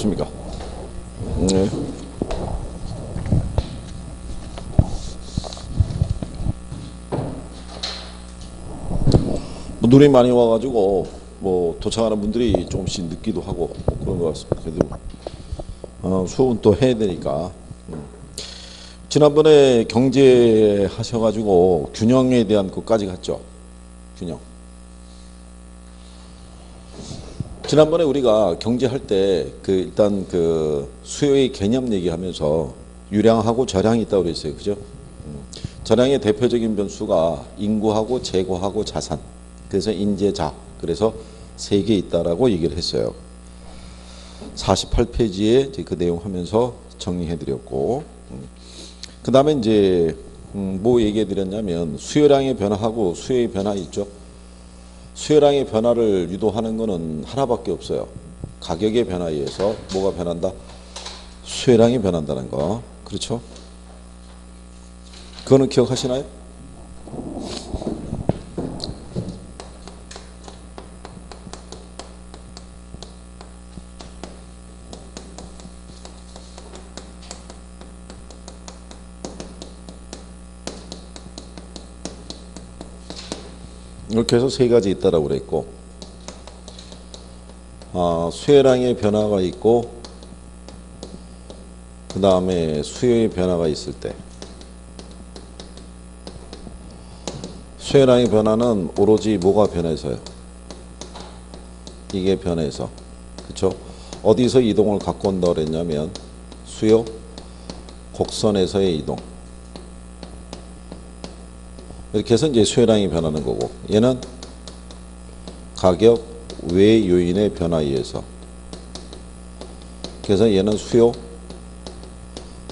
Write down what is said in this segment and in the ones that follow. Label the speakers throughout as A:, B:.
A: 됐습니까? 네. 뭐 눈이 많이 와가지고 뭐 도착하는 분들이 조금씩 늦기도 하고 뭐 그런 것 같습니다. 그래도 수업은 또 해야 되니까. 지난번에 경제 하셔가지고 균형에 대한 것까지 갔죠. 균형. 지난번에 우리가 경제할 때 일단 수요의 개념 얘기하면서 유량하고 저량이 있다고 그랬어요. 그죠? 저량의 대표적인 변수가 인구하고 재고하고 자산. 그래서 인재자. 그래서 세 개 있다라고 얘기를 했어요. 48페이지에 그 내용 하면서 정리해 드렸고, 그 다음에 이제 뭐 얘기해 드렸냐면 수요량의 변화하고 수요의 변화 있죠. 수요량의 변화를 유도하는 거는 하나밖에 없어요. 가격의 변화에 의해서 뭐가 변한다? 수요량이 변한다는 거. 그렇죠? 그거는 기억하시나요? 이렇게 해서 세 가지 있다라고 그랬고, 수요량의 변화가 있고, 그 다음에 수요의 변화가 있을 때, 수요량의 변화는 오로지 뭐가 변해서요? 이게 변해서, 그렇죠? 어디서 이동을 갖고 온다고 그랬냐면 수요 곡선에서의 이동. 이렇게 해서 이제 수요량이 변하는 거고, 얘는 가격 외 요인의 변화에 의해서. 그래서 얘는 수요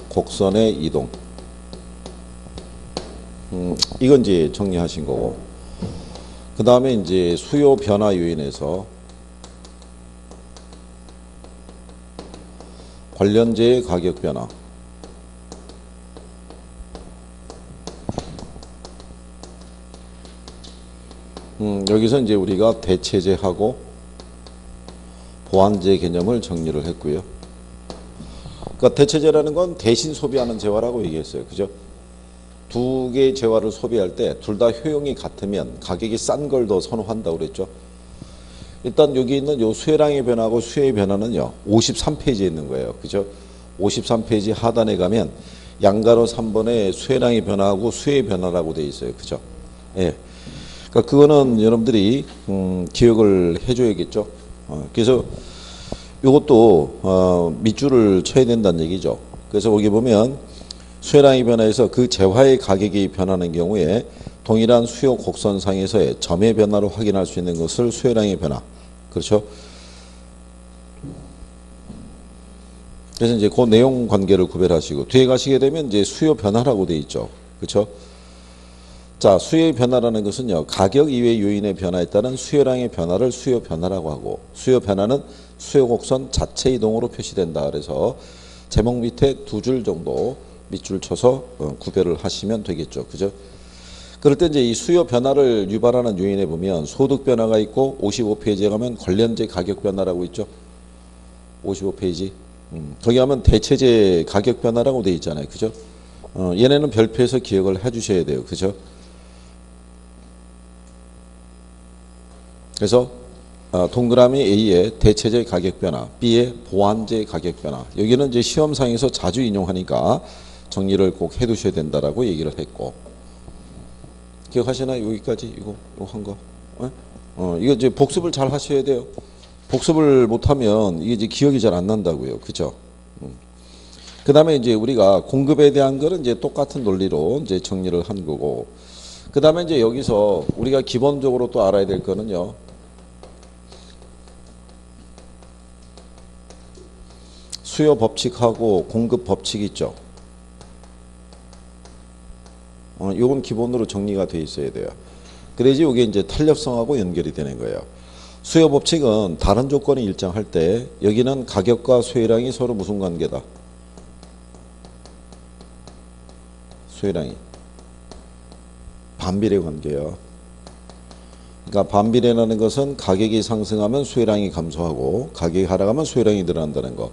A: 곡선의 이동. 이건 이제 정리하신 거고. 그 다음에 이제 수요 변화 요인에서 관련제의 가격 변화. 여기서 이제 우리가 대체제하고 보완제 개념을 정리를 했고요. 그러니까 대체제라는 건 대신 소비하는 재화라고 얘기했어요. 그죠? 두 개의 재화를 소비할 때 둘 다 효용이 같으면 가격이 싼 걸 더 선호한다고 그랬죠. 일단 여기 있는 요 수요량의 변화하고 수요의 변화는요. 53페이지에 있는 거예요. 그죠? 53페이지 하단에 가면 양가로 3번에 수요량의 변화하고 수요의 변화라고 되어 있어요. 그죠? 예. 그러니까 그거는 여러분들이 기억을 해줘야겠죠. 그래서 이것도 밑줄을 쳐야 된다는 얘기죠. 그래서 거기 보면 수요량이 변화해서 그 재화의 가격이 변하는 경우에 동일한 수요 곡선상에서의 점의 변화를 확인할 수 있는 것을 수요량의 변화. 그렇죠? 그래서 이제 그 내용 관계를 구별하시고 뒤에 가시게 되면 이제 수요 변화라고 되어 있죠. 그렇죠? 자, 수요의 변화라는 것은요, 가격 이외의 요인의 변화에 따른 수요량의 변화를 수요 변화라고 하고, 수요 변화는 수요 곡선 자체 이동으로 표시된다. 그래서 제목 밑에 두 줄 정도 밑줄 쳐서 구별을 하시면 되겠죠. 그죠? 그럴 때 이제 이 수요 변화를 유발하는 요인에 보면 소득 변화가 있고 55페이지에 가면 관련제 가격 변화라고 있죠. 55페이지. 거기 가면 대체제 가격 변화라고 되어 있잖아요. 그죠? 얘네는 별표해서 기억을 해 주셔야 돼요. 그죠? 그래서 동그라미 A의 대체제 가격 변화, B의 보완제 가격 변화. 여기는 이제 시험상에서 자주 인용하니까 정리를 꼭 해두셔야 된다라고 얘기를 했고. 기억하시나요? 여기까지 이거 한 거. 이거 이제 복습을 잘 하셔야 돼요. 복습을 못하면 이게 이제 기억이 잘 안 난다고요. 그죠? 그 다음에 이제 우리가 공급에 대한 거는 이제 똑같은 논리로 이제 정리를 한 거고. 그 다음에 이제 여기서 우리가 기본적으로 또 알아야 될 거는요. 수요 법칙하고 공급 법칙이 있죠. 요건 기본으로 정리가 돼 있어야 돼요. 그래야지 이게 이제 탄력성하고 연결이 되는 거예요. 수요 법칙은 다른 조건이 일정할 때 여기는 가격과 수요량이 서로 무슨 관계다? 수요량이 반비례 관계예요. 그러니까 반비례라는 것은 가격이 상승하면 수요량이 감소하고 가격이 하락하면 수요량이 늘어난다는 거.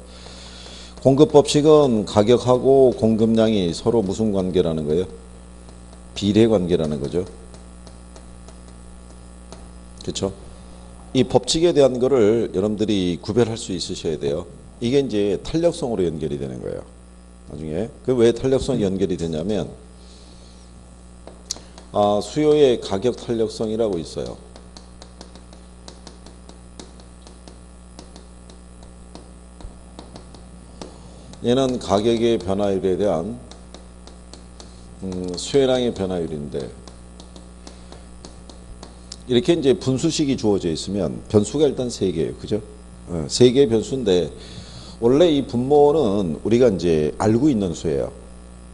A: 공급 법칙은 가격하고 공급량이 서로 무슨 관계라는 거예요? 비례 관계라는 거죠. 그렇죠? 이 법칙에 대한 거를 여러분들이 구별할 수 있으셔야 돼요. 이게 이제 탄력성으로 연결이 되는 거예요. 나중에 그 왜 탄력성이 연결이 되냐면 수요의 가격 탄력성이라고 있어요. 얘는 가격의 변화율에 대한 수요량의 변화율인데 이렇게 이제 분수식이 주어져 있으면 변수가 일단 3개예요. 그죠? 3개의 변수인데 원래 이 분모는 우리가 이제 알고 있는 수예요.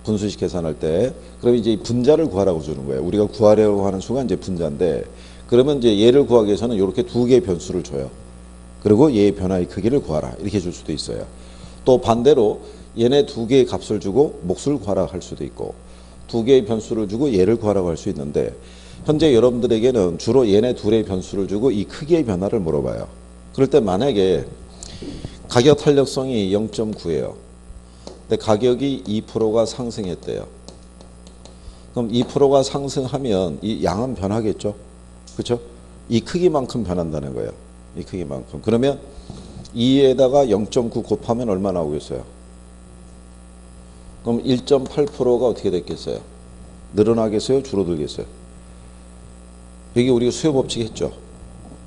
A: 분수식 계산할 때. 그럼 이제 분자를 구하라고 주는 거예요. 우리가 구하려고 하는 수가 이제 분자인데 그러면 이제 얘를 구하기 위해서는 이렇게 2개의 변수를 줘요. 그리고 얘의 변화의 크기를 구하라. 이렇게 줄 수도 있어요. 또 반대로 얘네 2개의 값을 주고 몫을 구하라고 할 수도 있고 2개의 변수를 주고 얘를 구하라고 할 수 있는데 현재 여러분들에게는 주로 얘네 둘의 변수를 주고 이 크기의 변화를 물어봐요. 그럴 때 만약에 가격 탄력성이 0.9예요. 근데 가격이 2%가 상승했대요. 그럼 2%가 상승하면 이 양은 변하겠죠. 그렇죠? 이 크기만큼 변한다는 거예요. 이 크기만큼. 그러면 2에다가 0.9 곱하면 얼마 나오겠어요? 그럼 1.8%가 어떻게 됐겠어요? 늘어나겠어요? 줄어들겠어요? 여기 우리가 수요 법칙 했죠.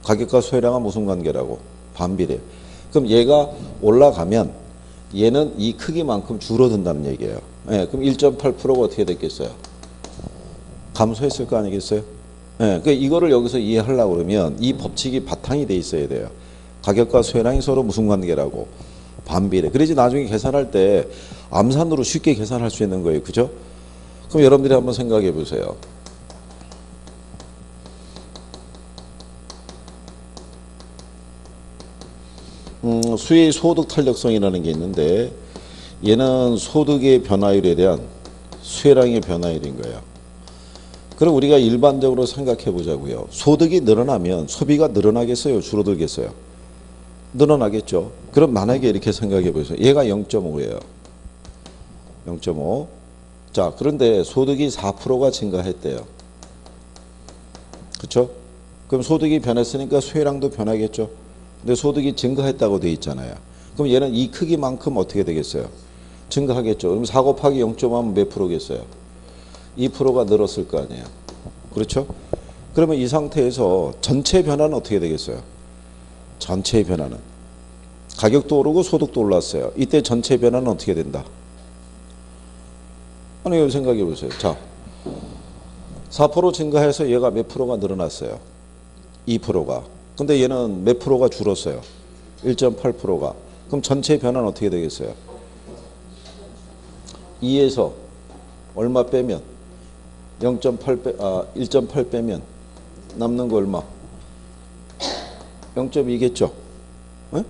A: 가격과 수요량은 무슨 관계라고? 반비례. 그럼 얘가 올라가면 얘는 이 크기만큼 줄어든다는 얘기예요. 네, 그럼 1.8%가 어떻게 됐겠어요? 감소했을 거 아니겠어요? 네, 그러니까 이거를 여기서 이해하려고 그러면 이 법칙이 바탕이 돼 있어야 돼요. 가격과 수요량이 서로 무슨 관계라고? 반비례. 그래야지 나중에 계산할 때 암산으로 쉽게 계산할 수 있는 거예요. 그죠? 그럼 여러분들이 한번 생각해 보세요. 수의 소득 탄력성이라는 게 있는데 얘는 소득의 변화율에 대한 수요량의 변화율인 거예요. 그럼 우리가 일반적으로 생각해 보자고요. 소득이 늘어나면 소비가 늘어나겠어요? 줄어들겠어요? 늘어나겠죠. 그럼 만약에 이렇게 생각해 보세요. 얘가 0.5예요. 0.5. 자, 그런데 소득이 4%가 증가했대요. 그렇죠? 그럼 소득이 변했으니까 수요량도 변하겠죠. 근데 소득이 증가했다고 돼 있잖아요. 그럼 얘는 이 크기만큼 어떻게 되겠어요? 증가하겠죠. 그럼 4 곱하기 0.5하면 몇 프로겠어요? 2%가 늘었을 거 아니에요. 그렇죠? 그러면 이 상태에서 전체 변화는 어떻게 되겠어요? 전체의 변화는 가격도 오르고 소득도 올랐어요. 이때 전체 변화는 어떻게 된다? 아니, 여기 생각해 보세요. 자, 4% 증가해서 얘가 몇 프로가 늘어났어요? 2%가. 근데 얘는 몇 프로가 줄었어요? 1.8%가. 그럼 전체 변화는 어떻게 되겠어요? 2에서 얼마 빼면 1.8 빼면 남는 거 얼마? 0.2겠죠? 네?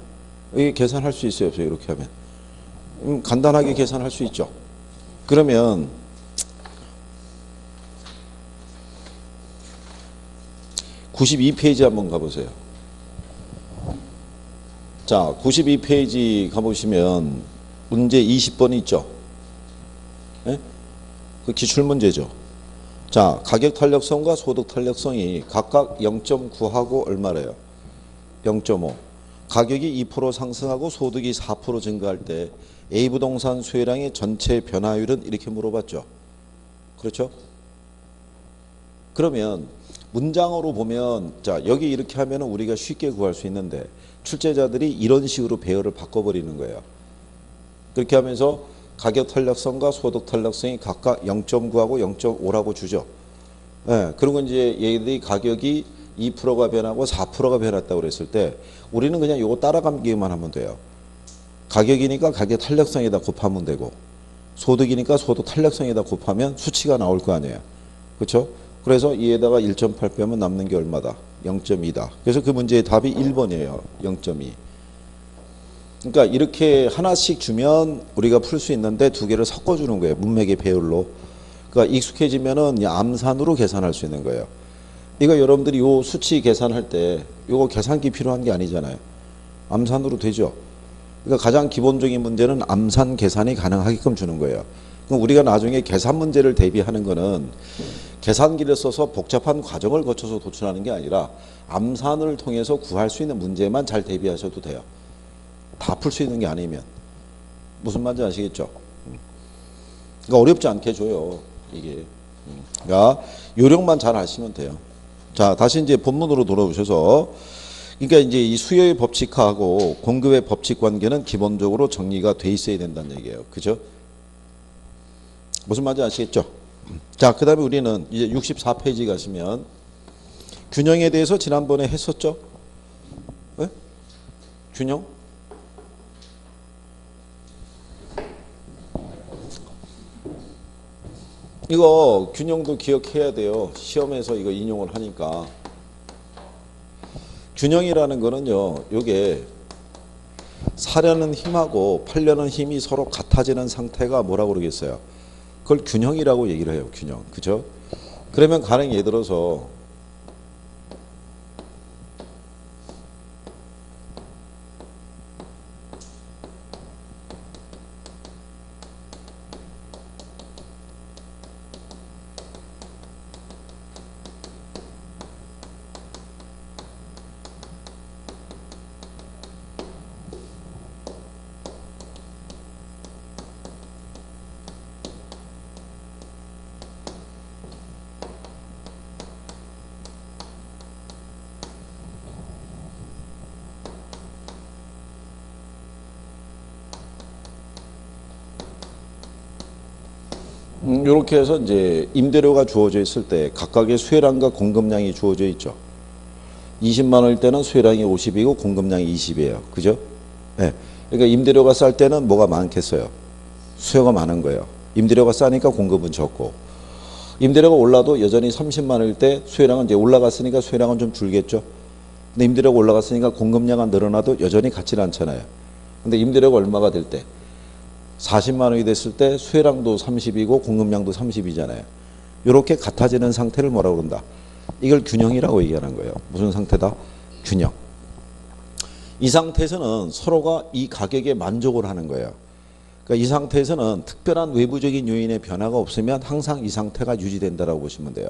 A: 이게 계산할 수 있어요, 없어요? 이렇게 하면. 간단하게 계산할 수 있죠. 그러면 92페이지 한번 가보세요. 자, 92페이지 가보시면 문제 20번 있죠. 네? 그 기출문제죠. 자, 가격 탄력성과 소득 탄력성이 각각 0.9하고 얼마래요? 0.5. 가격이 2% 상승하고 소득이 4% 증가할 때 A부동산 수요량의 전체 변화율은 이렇게 물어봤죠. 그렇죠? 그러면 문장으로 보면 자, 여기 이렇게 하면 우리가 쉽게 구할 수 있는데 출제자들이 이런 식으로 배열을 바꿔버리는 거예요. 그렇게 하면서 가격 탄력성과 소득 탄력성이 각각 0.9하고 0.5라고 주죠. 네, 그리고 이제 얘들이 가격이 2%가 변하고 4%가 변했다고 그랬을 때 우리는 그냥 이거 따라가기만 하면 돼요. 가격이니까 가격 탄력성에다 곱하면 되고 소득이니까 소득 탄력성에다 곱하면 수치가 나올 거 아니에요. 그렇죠? 그래서 이에다가 1.8 빼면 남는 게 얼마다? 0.2다. 그래서 그 문제의 답이 1번이에요. 0.2. 그러니까 이렇게 하나씩 주면 우리가 풀 수 있는데 두 개를 섞어주는 거예요. 문맥의 배열로. 그러니까 익숙해지면은 암산으로 계산할 수 있는 거예요. 이거 여러분들이 요 수치 계산할 때 요거 계산기 필요한 게 아니잖아요. 암산으로 되죠. 그러니까 가장 기본적인 문제는 암산 계산이 가능하게끔 주는 거예요. 그럼 우리가 나중에 계산 문제를 대비하는 거는 계산기를 써서 복잡한 과정을 거쳐서 도출하는 게 아니라 암산을 통해서 구할 수 있는 문제만 잘 대비하셔도 돼요. 다 풀 수 있는 게 아니면. 무슨 말인지 아시겠죠? 그러니까 어렵지 않게 줘요. 이게. 그러니까 요령만 잘 아시면 돼요. 자, 다시 이제 본문으로 돌아오셔서 그러니까 이제 이 수요의 법칙하고 공급의 법칙 관계는 기본적으로 정리가 돼 있어야 된다는 얘기예요. 그죠? 무슨 말인지 아시겠죠? 자, 그 다음에 우리는 이제 64페이지 가시면 균형에 대해서 지난번에 했었죠? 네? 균형? 이거 균형도 기억해야 돼요. 시험에서 이거 인용을 하니까. 균형이라는 거는요, 요게 사려는 힘하고 팔려는 힘이 서로 같아지는 상태가 뭐라고 그러겠어요? 그걸 균형이라고 얘기를 해요. 균형. 그죠? 그러면 가령 예를 들어서 이렇게 해서 이제 임대료가 주어져 있을 때 각각의 수혜량과 공급량이 주어져 있죠. 20만 원일 때는 수혜량이 50이고 공급량이 20이에요. 그죠? 네. 그러니까 임대료가 쌀 때는 뭐가 많겠어요? 수요가 많은 거예요. 임대료가 싸니까 공급은 적고. 임대료가 올라도 여전히 30만 원일 때 수혜량은 이제 올라갔으니까 수혜량은 좀 줄겠죠. 근데 임대료가 올라갔으니까 공급량은 늘어나도 여전히 같지는 않잖아요. 근데 임대료가 얼마가 될 때? 40만 원이 됐을 때 수혜량도 30이고 공급량도 30이잖아요. 이렇게 같아지는 상태를 뭐라고 그런다? 이걸 균형이라고 얘기하는 거예요. 무슨 상태다? 균형. 이 상태에서는 서로가 이 가격에 만족을 하는 거예요. 그러니까 이 상태에서는 특별한 외부적인 요인의 변화가 없으면 항상 이 상태가 유지된다라고 보시면 돼요.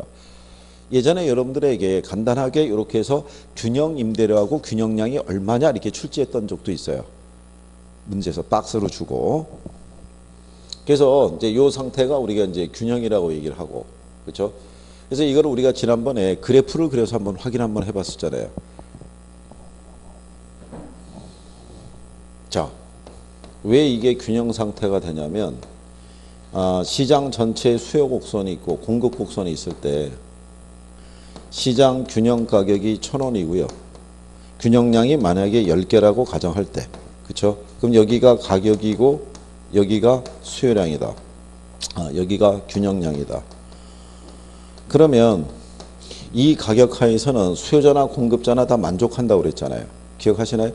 A: 예전에 여러분들에게 간단하게 이렇게 해서 균형 임대료하고 균형량이 얼마냐 이렇게 출제했던 적도 있어요. 문제에서 박스로 주고. 그래서 이제 이 상태가 우리가 이제 균형이라고 얘기를 하고, 그렇죠? 그래서 이걸 우리가 지난번에 그래프를 그려서 한번 확인 한번 해봤었잖아요. 자, 왜 이게 균형 상태가 되냐면 시장 전체에 수요 곡선이 있고 공급 곡선이 있을 때 시장 균형 가격이 1,000원이고요. 균형량이 만약에 10개라고 가정할 때, 그렇죠? 그럼 여기가 가격이고 여기가 수요량이다. 여기가 균형량이다. 그러면 이 가격 하에서는 수요자나 공급자나 다 만족한다고 그랬잖아요. 기억하시나요?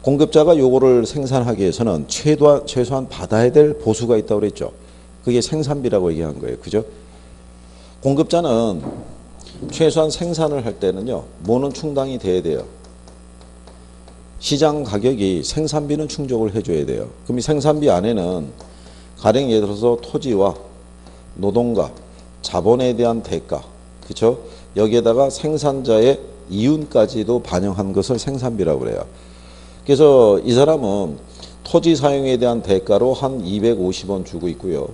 A: 공급자가 요거를 생산하기 위해서는 최소한 받아야 될 보수가 있다고 그랬죠. 그게 생산비라고 얘기한 거예요. 그죠? 공급자는 최소한 생산을 할 때는요, 뭐는 충당이 돼야 돼요? 시장 가격이 생산비는 충족을 해줘야 돼요. 그럼 이 생산비 안에는 가령 예를 들어서 토지와 노동과 자본에 대한 대가, 그렇죠? 여기에다가 생산자의 이윤까지도 반영한 것을 생산비라고 그래요. 그래서 이 사람은 토지 사용에 대한 대가로 한 250원 주고 있고요.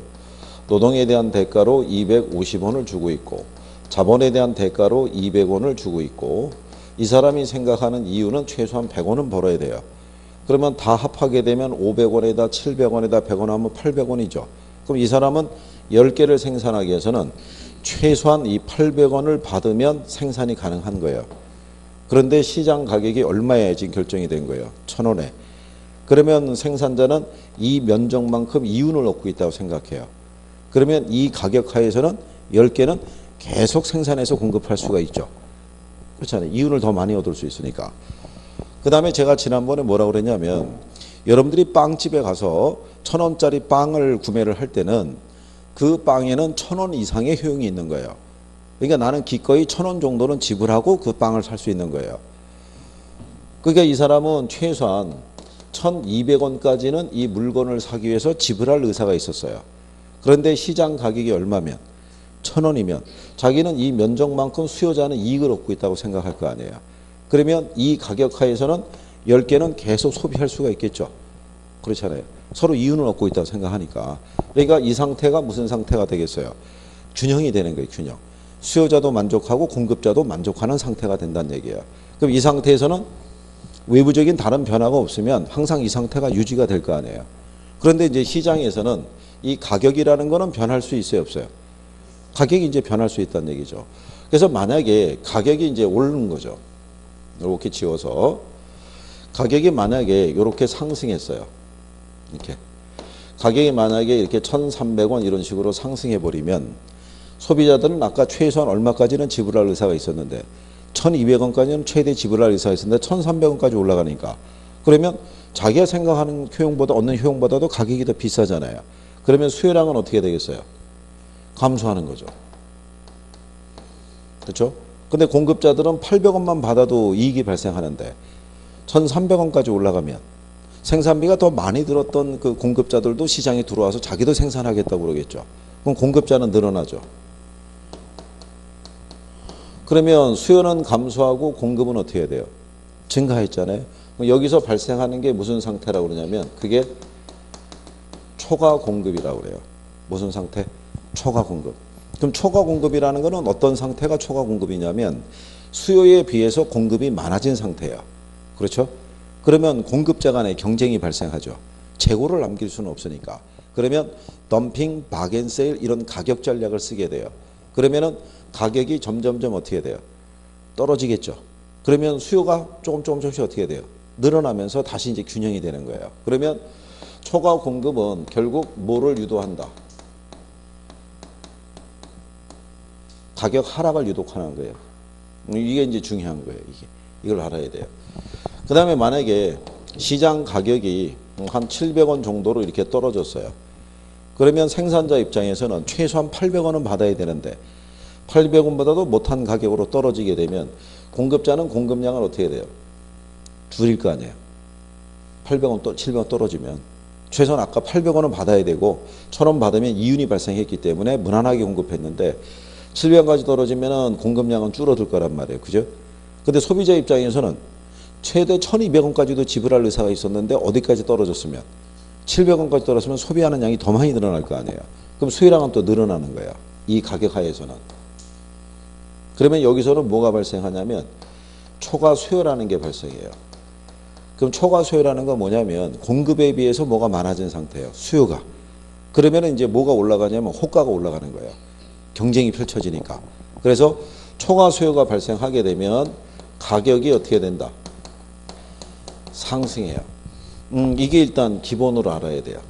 A: 노동에 대한 대가로 250원을 주고 있고 자본에 대한 대가로 200원을 주고 있고 이 사람이 생각하는 이유는 최소한 100원은 벌어야 돼요. 그러면 다 합하게 되면 500원에다 700원에다 100원 하면 800원이죠. 그럼 이 사람은 10개를 생산하기 위해서는 최소한 이 800원을 받으면 생산이 가능한 거예요. 그런데 시장 가격이 얼마에 지금 결정이 된 거예요? 1,000원에. 그러면 생산자는 이 면적만큼 이윤을 얻고 있다고 생각해요. 그러면 이 가격 하에서는 10개는 계속 생산해서 공급할 수가 있죠. 그렇잖아요. 이윤을 더 많이 얻을 수 있으니까. 그 다음에 제가 지난번에 뭐라고 그랬냐면 여러분들이 빵집에 가서 1,000원짜리 빵을 구매를 할 때는 그 빵에는 1,000원 이상의 효용이 있는 거예요. 그러니까 나는 기꺼이 1,000원 정도는 지불하고 그 빵을 살 수 있는 거예요. 그러니까 이 사람은 최소한 1,200원까지는 이 물건을 사기 위해서 지불할 의사가 있었어요. 그런데 시장 가격이 얼마면? 1,000원이면 자기는 이 면적만큼 수요자는 이익을 얻고 있다고 생각할 거 아니에요. 그러면 이 가격 하에서는 10개는 계속 소비할 수가 있겠죠. 그렇잖아요. 서로 이윤을 얻고 있다고 생각하니까. 그러니까 이 상태가 무슨 상태가 되겠어요? 균형이 되는 거예요. 균형. 수요자도 만족하고 공급자도 만족하는 상태가 된다는 얘기예요. 그럼 이 상태에서는 외부적인 다른 변화가 없으면 항상 이 상태가 유지가 될 거 아니에요. 그런데 이제 시장에서는 이 가격이라는 거는 변할 수 있어요, 없어요? 가격이 이제 변할 수 있다는 얘기죠. 그래서 만약에 가격이 이제 오르는 거죠. 이렇게 지워서 가격이 만약에 이렇게 상승했어요. 이렇게 가격이 만약에 이렇게 1,300원 이런 식으로 상승해 버리면 소비자들은 아까 최소한 얼마까지는 지불할 의사가 있었는데 1,200원까지는 최대 지불할 의사가 있었는데 1,300원까지 올라가니까 그러면 자기가 생각하는 효용보다 얻는 효용보다도 가격이 더 비싸잖아요. 그러면 수요량은 어떻게 되겠어요? 감소하는 거죠. 그렇죠? 근데 공급자들은 800원만 받아도 이익이 발생하는데 1,300원까지 올라가면 생산비가 더 많이 들었던 그 공급자들도 시장에 들어와서 자기도 생산하겠다고 그러겠죠. 그럼 공급자는 늘어나죠. 그러면 수요는 감소하고 공급은 어떻게 해야 돼요? 증가했잖아요. 여기서 발생하는 게 무슨 상태라고 그러냐면 그게 초과 공급이라고 그래요. 무슨 상태? 초과 공급. 그럼 초과 공급이라는 거는 어떤 상태가 초과 공급이냐면 수요에 비해서 공급이 많아진 상태예요. 그렇죠? 그러면 공급자 간의 경쟁이 발생하죠. 재고를 남길 수는 없으니까. 그러면 덤핑, 바겐세일 이런 가격 전략을 쓰게 돼요. 그러면은 가격이 점점점 어떻게 돼요? 떨어지겠죠. 그러면 수요가 조금씩 어떻게 돼요? 늘어나면서 다시 이제 균형이 되는 거예요. 그러면 초과 공급은 결국 뭐를 유도한다? 가격 하락을 유도하는 거예요. 이게 이제 중요한 거예요. 이걸 알아야 돼요. 그 다음에 만약에 시장 가격이 한 700원 정도로 이렇게 떨어졌어요. 그러면 생산자 입장에서는 최소한 800원은 받아야 되는데 800원보다도 못한 가격으로 떨어지게 되면 공급자는 공급량을 어떻게 돼요? 줄일 거 아니에요. 800원 또 700원 떨어지면 최소한 아까 800원은 받아야 되고 1,000원 받으면 이윤이 발생했기 때문에 무난하게 공급했는데 700원까지 떨어지면 공급량은 줄어들 거란 말이에요. 그죠? 근데 소비자 입장에서는 최대 1,200원까지도 지불할 의사가 있었는데 어디까지 떨어졌으면 700원까지 떨어졌으면 소비하는 양이 더 많이 늘어날 거 아니에요. 그럼 수요량은 또 늘어나는 거예요. 이 가격 하에서는. 그러면 여기서는 뭐가 발생하냐면 초과 수요라는 게 발생해요. 그럼 초과 수요라는 건 뭐냐면 공급에 비해서 뭐가 많아진 상태예요. 수요가. 그러면 이제 뭐가 올라가냐면 호가가 올라가는 거예요. 경쟁이 펼쳐지니까. 그래서 초과 수요가 발생하게 되면 가격이 어떻게 된다? 상승해요. 이게 일단 기본으로 알아야 돼요.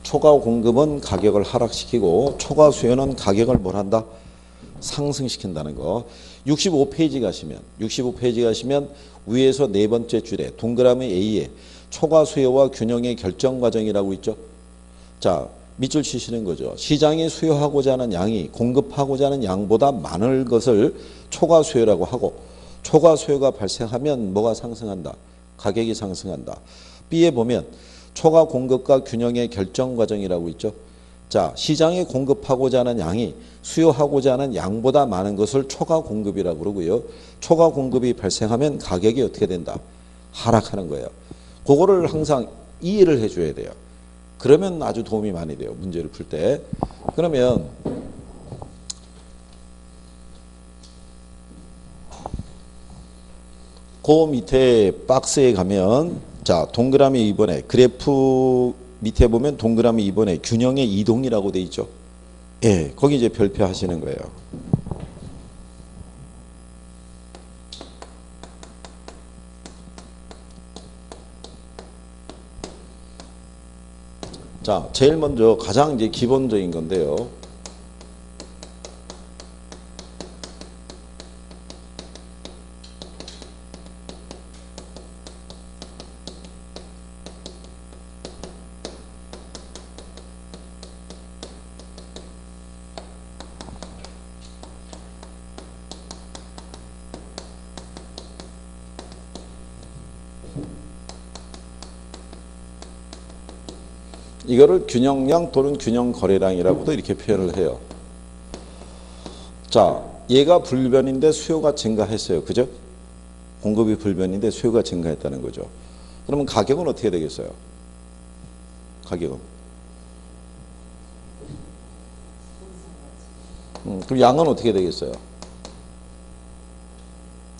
A: 초과 공급은 가격을 하락시키고 초과 수요는 가격을 뭘 한다? 상승시킨다는 거. 65페이지 가시면 위에서 네 번째 줄에 동그라미 A에 초과 수요와 균형의 결정 과정이라고 있죠. 자, 밑줄 치시는 거죠. 시장이 수요하고자 하는 양이 공급하고자 하는 양보다 많을 것을 초과 수요라고 하고 초과 수요가 발생하면 뭐가 상승한다? 가격이 상승한다. B에 보면 초과 공급과 균형의 결정 과정이라고 있죠. 자, 시장에 공급하고자 하는 양이 수요하고자 하는 양보다 많은 것을 초과 공급이라고 그러고요. 초과 공급이 발생하면 가격이 어떻게 된다? 하락하는 거예요. 그거를 항상 이해를 해줘야 돼요. 그러면 아주 도움이 많이 돼요. 문제를 풀 때. 그러면 그 밑에 박스에 가면 자, 동그라미 2번에 그래프 밑에 보면 동그라미 2번에 균형의 이동이라고 돼 있죠. 예, 거기 이제 별표 하시는 거예요. 자, 제일 먼저 가장 이제 기본적인 건데요. 이거를 균형량 또는 균형 거래량이라고도 이렇게 표현을 해요. 자, 얘가 불변인데 수요가 증가했어요. 그죠? 공급이 불변인데 수요가 증가했다는 거죠. 그러면 가격은 어떻게 되겠어요? 가격은. 그럼 양은 어떻게 되겠어요?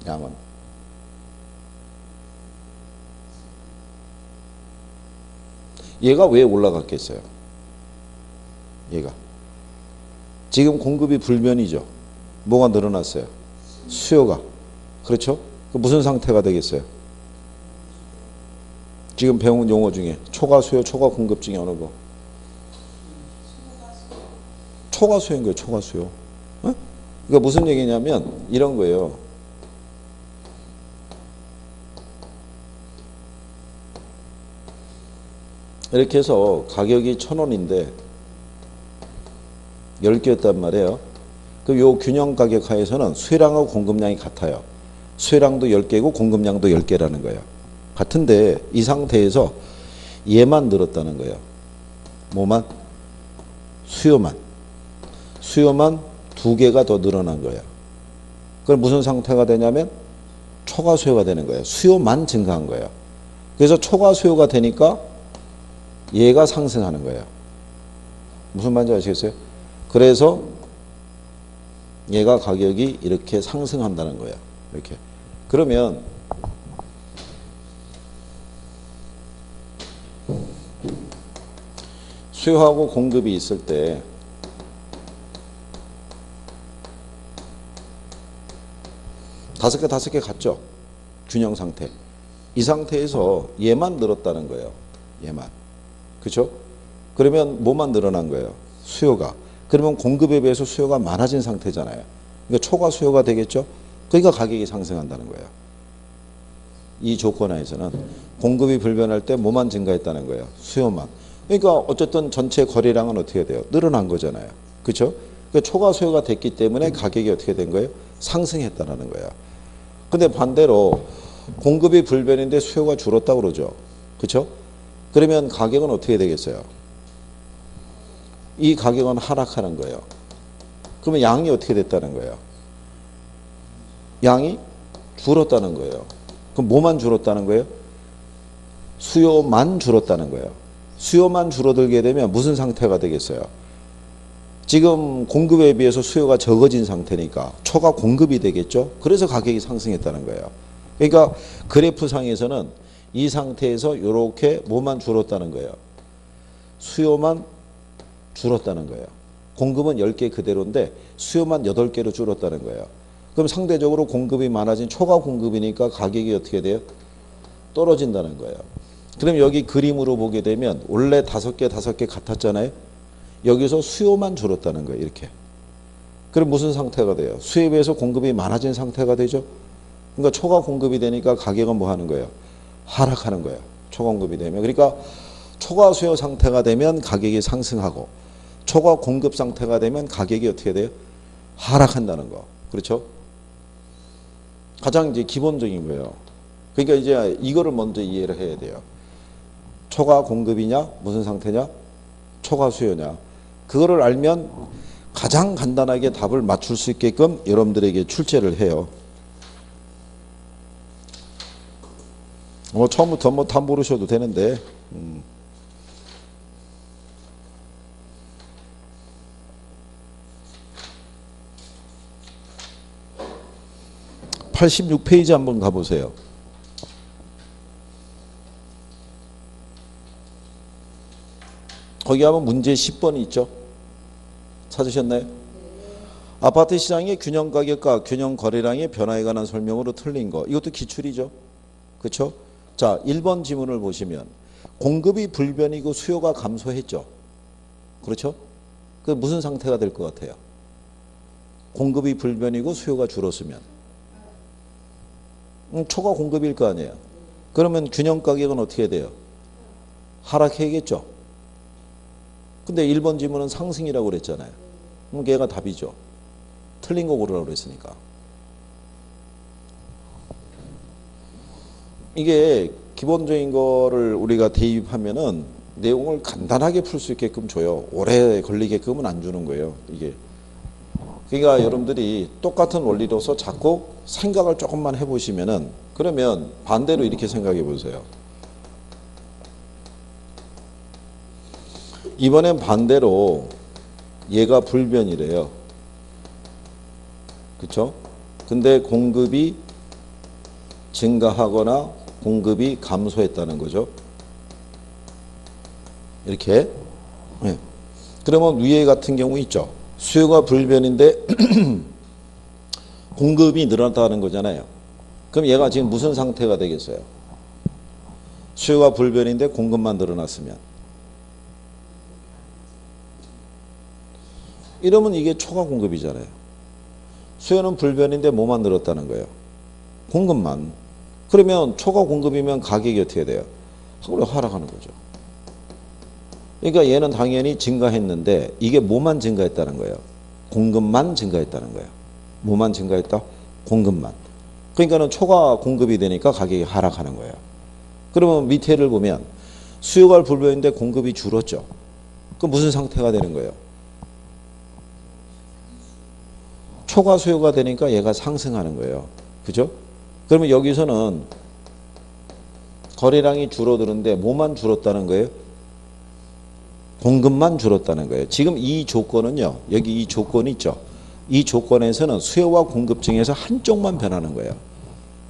A: 양은. 얘가 왜 올라갔겠어요? 얘가. 지금 공급이 불변이죠. 뭐가 늘어났어요? 수요가. 그렇죠? 무슨 상태가 되겠어요? 지금 배운 용어 중에 초과 수요, 초과 공급 중에 어느 거? 초과 수요인 거예요. 초과 수요. 어? 그러니까 무슨 얘기냐면 이런 거예요. 이렇게 해서 가격이 1,000원인데 10개였단 말이에요. 그럼 요 균형 가격 하에서는 수요량하고 공급량이 같아요. 수요량도 10개고 공급량도 10개라는 거예요. 같은데 이 상태에서 얘만 늘었다는 거예요. 뭐만? 수요만. 수요만 2개가 더 늘어난 거예요. 그럼 무슨 상태가 되냐면 초과 수요가 되는 거예요. 수요만 증가한 거예요. 그래서 초과 수요가 되니까 얘가 상승하는 거예요. 무슨 말인지 아시겠어요? 그래서 얘가 가격이 이렇게 상승한다는 거예요. 이렇게. 그러면 수요하고 공급이 있을 때 다섯 개 같죠? 균형 상태. 이 상태에서 얘만 늘었다는 거예요. 얘만. 그렇죠? 그러면 뭐만 늘어난 거예요? 수요가. 그러면 공급에 비해서 수요가 많아진 상태잖아요. 그러니까 초과 수요가 되겠죠? 그러니까 가격이 상승한다는 거예요. 이 조건 하에서는 공급이 불변할 때 뭐만 증가했다는 거예요? 수요만. 그러니까 어쨌든 전체 거래량은 어떻게 돼요? 늘어난 거잖아요. 그렇죠? 그러니까 초과 수요가 됐기 때문에 가격이 어떻게 된 거예요? 상승했다는 거예요. 근데 반대로 공급이 불변인데 수요가 줄었다고 그러죠. 그렇죠? 그러면 가격은 어떻게 되겠어요? 이 가격은 하락하는 거예요. 그러면 양이 어떻게 됐다는 거예요? 양이 줄었다는 거예요. 그럼 뭐만 줄었다는 거예요? 수요만 줄었다는 거예요. 수요만 줄어들게 되면 무슨 상태가 되겠어요? 지금 공급에 비해서 수요가 적어진 상태니까 초과 공급이 되겠죠? 그래서 가격이 상승했다는 거예요. 그러니까 그래프상에서는 이 상태에서 이렇게 뭐만 줄었다는 거예요? 수요만 줄었다는 거예요. 공급은 10개 그대로인데 수요만 8개로 줄었다는 거예요. 그럼 상대적으로 공급이 많아진 초과 공급이니까 가격이 어떻게 돼요? 떨어진다는 거예요. 그럼 여기 그림으로 보게 되면 원래 5개 같았잖아요. 여기서 수요만 줄었다는 거예요. 이렇게. 그럼 무슨 상태가 돼요? 수요에 비해서 공급이 많아진 상태가 되죠. 그러니까 초과 공급이 되니까 가격은 뭐 하는 거예요? 하락하는 거예요. 초과 공급이 되면. 그러니까 초과 수요 상태가 되면 가격이 상승하고 초과 공급 상태가 되면 가격이 어떻게 돼요? 하락한다는 거. 그렇죠? 가장 이제 기본적인 거예요. 그러니까 이제 이거를 먼저 이해를 해야 돼요. 초과 공급이냐? 무슨 상태냐? 초과 수요냐? 그거를 알면 가장 간단하게 답을 맞출 수 있게끔 여러분들에게 출제를 해요. 처음부터 다 모르셔도 되는데 86페이지 한번 가보세요. 거기 하면 문제 10번이 있죠. 찾으셨나요? 아파트 시장의 균형 가격과 균형 거래량의 변화에 관한 설명으로 틀린 거. 이것도 기출이죠. 그렇죠? 자, 1번 지문을 보시면 공급이 불변이고 수요가 감소했죠. 그렇죠? 그 무슨 상태가 될 것 같아요? 공급이 불변이고 수요가 줄었으면 초과 공급일 거 아니에요. 그러면 균형 가격은 어떻게 돼요? 하락해야겠죠. 근데 1번 지문은 상승이라고 그랬잖아요. 그럼 걔가 답이죠. 틀린 거 고르라고 그랬으니까. 이게 기본적인 거를 우리가 대입하면은 내용을 간단하게 풀 수 있게끔 줘요. 오래 걸리게끔은 안 주는 거예요. 이게. 그러니까 여러분들이 똑같은 원리로서 자꾸 생각을 조금만 해보시면은 그러면 반대로 이렇게 생각해 보세요. 이번엔 반대로 얘가 불변이래요. 그쵸? 근데 공급이 증가하거나 공급이 감소했다는 거죠. 이렇게. 네. 그러면 위에 같은 경우 있죠. 수요가 불변인데 공급이 늘어났다는 거잖아요. 그럼 얘가 지금 무슨 상태가 되겠어요? 수요가 불변인데 공급만 늘어났으면. 이러면 이게 초과 공급이잖아요. 수요는 불변인데 뭐만 늘었다는 거예요? 공급만. 그러면 초과 공급이면 가격이 어떻게 돼요? 하락하는 거죠. 그러니까 얘는 당연히 증가했는데 이게 뭐만 증가했다는 거예요? 공급만 증가했다는 거예요. 뭐만 증가했다? 공급만. 그러니까는 초과 공급이 되니까 가격이 하락하는 거예요. 그러면 밑에를 보면 수요가 불변인데 공급이 줄었죠. 그럼 무슨 상태가 되는 거예요? 초과 수요가 되니까 얘가 상승하는 거예요. 그죠? 그러면 여기서는 거래량이 줄어드는데 뭐만 줄었다는 거예요? 공급만 줄었다는 거예요. 지금 이 조건은요. 여기 이 조건이 있죠. 이 조건에서는 수요와 공급 중에서 한쪽만 변하는 거예요.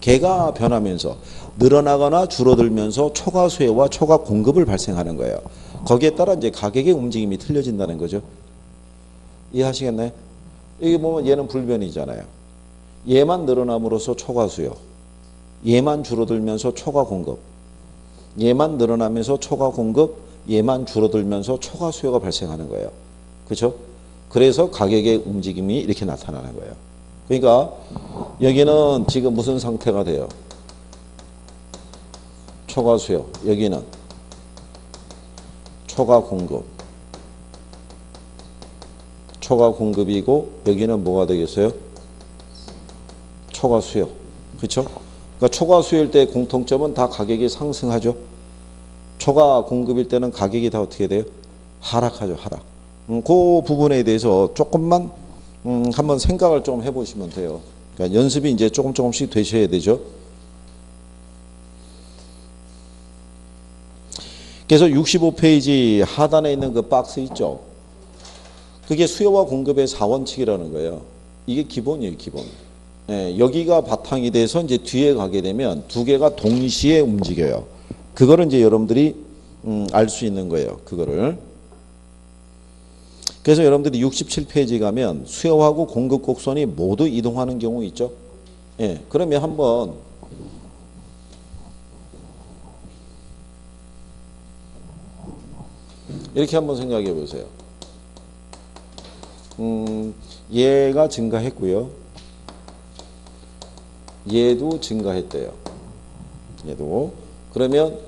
A: 걔가 변하면서 늘어나거나 줄어들면서 초과 수요와 초과 공급을 발생하는 거예요. 거기에 따라 이제 가격의 움직임이 틀려진다는 거죠. 이해하시겠나요? 여기 보면 얘는 불변이잖아요. 얘만 늘어남으로써 초과 수요. 얘만 줄어들면서 초과 공급. 얘만 늘어나면서 초과 공급. 얘만 줄어들면서 초과 수요가 발생하는 거예요. 그렇죠? 그래서 가격의 움직임이 이렇게 나타나는 거예요. 그러니까 여기는 지금 무슨 상태가 돼요? 초과 수요. 여기는 초과 공급. 초과 공급이고 여기는 뭐가 되겠어요? 초과 수요. 그렇죠? 그러니까 초과 수요일 때 공통점은 다 가격이 상승하죠. 초과 공급일 때는 가격이 다 어떻게 돼요? 하락하죠. 하락. 그 부분에 대해서 조금만 한번 생각을 좀 해보시면 돼요. 그러니까 연습이 이제 조금씩 되셔야 되죠. 그래서 65페이지 하단에 있는 그 박스 있죠. 그게 수요와 공급의 4원칙이라는 거예요. 이게 기본이에요, 기본. 예, 여기가 바탕이 돼서 이제 뒤에 가게 되면 두 개가 동시에 움직여요. 그거를 이제 여러분들이 알 수 있는 거예요. 그거를. 그래서 여러분들이 67페이지 가면 수요하고 공급 곡선이 모두 이동하는 경우 있죠. 예, 그러면 한번 이렇게 한번 생각해 보세요. 얘가 증가했고요. 얘도 증가했대요. 얘도. 그러면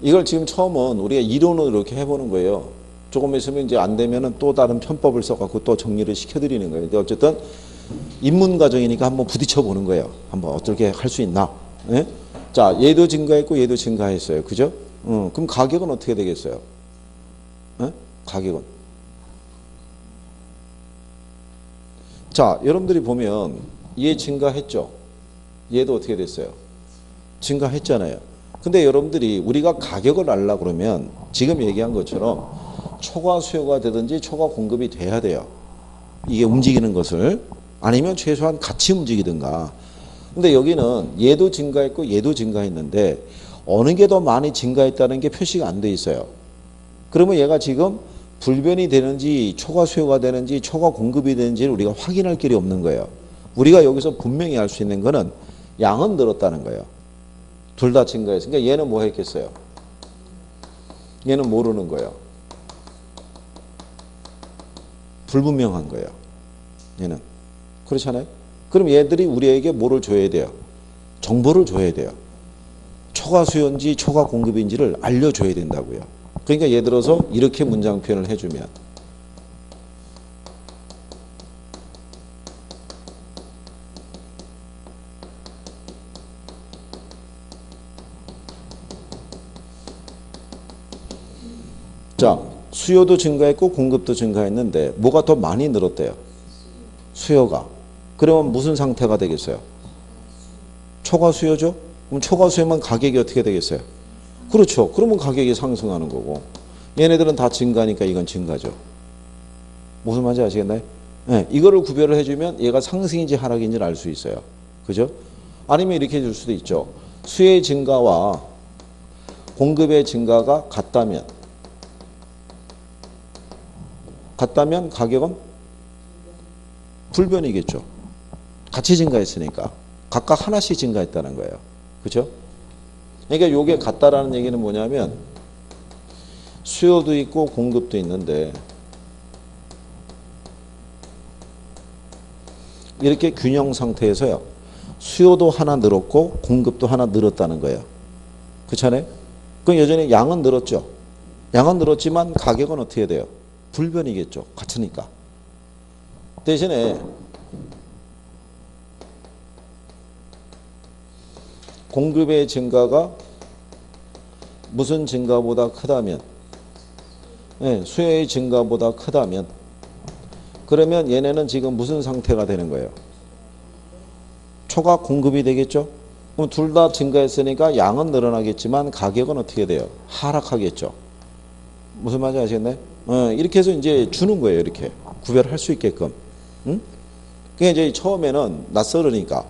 A: 이걸 지금 처음은 우리가 이론으로 이렇게 해보는 거예요. 조금 있으면 이제 안 되면은 또 다른 편법을 써갖고 또 정리를 시켜드리는 거예요. 근데 어쨌든 입문 과정이니까 한번 부딪혀 보는 거예요. 한번 어떻게 할 수 있나. 예? 자, 얘도 증가했고 얘도 증가했어요. 그죠? 그럼 가격은 어떻게 되겠어요? 예? 가격은. 자, 여러분들이 보면 얘 증가했죠? 얘도 어떻게 됐어요? 증가했잖아요. 근데 여러분들이 우리가 가격을 알려고 그러면 지금 얘기한 것처럼 초과 수요가 되든지 초과 공급이 돼야 돼요. 이게 움직이는 것을. 아니면 최소한 같이 움직이든가. 근데 여기는 얘도 증가했고 얘도 증가했는데 어느 게 더 많이 증가했다는 게 표시가 안 돼 있어요. 그러면 얘가 지금 불변이 되는지 초과 수요가 되는지 초과 공급이 되는지를 우리가 확인할 길이 없는 거예요. 우리가 여기서 분명히 알 수 있는 거는 양은 늘었다는 거예요. 둘 다 증가했으니까 그러니까 얘는 뭐 했겠어요? 얘는 모르는 거예요. 불분명한 거예요. 얘는. 그렇잖아요? 그럼 얘들이 우리에게 뭐를 줘야 돼요? 정보를 줘야 돼요. 초과 수요인지 초과 공급인지를 알려줘야 된다고요. 그러니까 예를 들어서 이렇게 문장 표현을 해주면 수요도 증가했고 공급도 증가했는데 뭐가 더 많이 늘었대요? 수요가. 그러면 무슨 상태가 되겠어요? 초과 수요죠? 그럼 초과 수요면 가격이 어떻게 되겠어요? 그렇죠. 그러면 가격이 상승하는 거고. 얘네들은 다 증가니까 이건 증가죠. 무슨 말인지 아시겠나요? 네, 이거를 구별을 해주면 얘가 상승인지 하락인지를 알 수 있어요. 그죠? 아니면 이렇게 해줄 수도 있죠. 수요의 증가와 공급의 증가가 같다면 가격은 불변이겠죠. 같이 증가했으니까. 각각 하나씩 증가했다는 거예요. 그죠? 그러니까 이게 같다라는 얘기는 뭐냐면 수요도 있고 공급도 있는데 이렇게 균형 상태에서요. 수요도 하나 늘었고 공급도 하나 늘었다는 거예요. 그렇잖아요? 그럼 여전히 양은 늘었죠. 양은 늘었지만 가격은 어떻게 돼요? 불변이겠죠. 같으니까. 대신에 공급의 증가가 무슨 증가보다 크다면 네, 수요의 증가보다 크다면 그러면 얘네는 지금 무슨 상태가 되는 거예요? 초과 공급이 되겠죠? 그럼 둘 다 증가했으니까 양은 늘어나겠지만 가격은 어떻게 돼요? 하락하겠죠. 무슨 말인지 아시겠나요? 이렇게 해서 이제 주는 거예요. 이렇게 구별할 수 있게끔. 응? 그게 이제 처음에는 낯설으니까